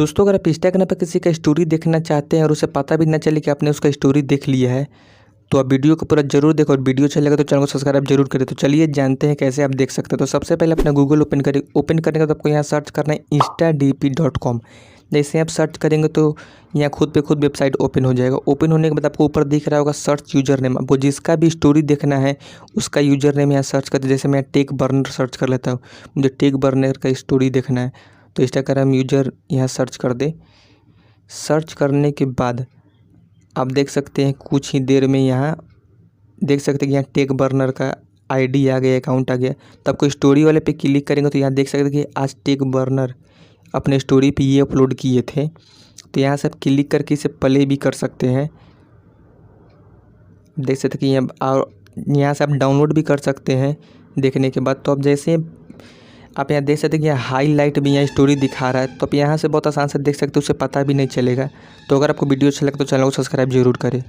दोस्तों अगर आप इंस्टाग्राम पर किसी का स्टोरी देखना चाहते हैं और उसे पता भी ना चले कि आपने उसका स्टोरी देख लिया है, तो आप वीडियो को पूरा जरूर देखो और वीडियो चलेगा तो चैनल को सब्सक्राइब जरूर करें। तो चलिए जानते हैं कैसे आप देख सकते हैं। तो सबसे पहले अपना गूगल ओपन करें। ओपन करने के बाद आपको यहाँ सर्च करना है instadp.com। जैसे आप सर्च करेंगे तो यहाँ खुद पे खुद वेबसाइट ओपन हो जाएगा। ओपन होने के बाद आपको ऊपर दिख रहा होगा सर्च यूजर नेम। आपको जिसका भी स्टोरी देखना है उसका यूजर नेम यहाँ सर्च करते। जैसे मैं टेक बर्नर सर्च कर लेता हूँ, मुझे टेक बर्नर का स्टोरी देखना है तो इंस्टाग्राम यूजर यहाँ सर्च कर दे। सर्च करने के बाद आप देख सकते हैं कुछ ही देर में यहाँ देख सकते हैं कि यहाँ टेक बर्नर का आईडी आ गया, अकाउंट आ गया। तो आपको स्टोरी वाले पे क्लिक करेंगे तो यहाँ देख सकते हैं कि आज टेक बर्नर अपने स्टोरी पे ये अपलोड किए थे। तो यहाँ से आप क्लिक करके इसे प्ले भी कर सकते हैं। देख सकते हैं कि यहाँ से आप डाउनलोड भी कर सकते हैं देखने के बाद। तो अब जैसे आप यहाँ देख सकते हैं कि यहाँ हाईलाइट भी यहाँ स्टोरी दिखा रहा है, तो आप यहाँ से बहुत आसान से देख सकते हो, उसे पता भी नहीं चलेगा। तो अगर आपको वीडियो अच्छा लगे तो चैनल को सब्सक्राइब जरूर करें।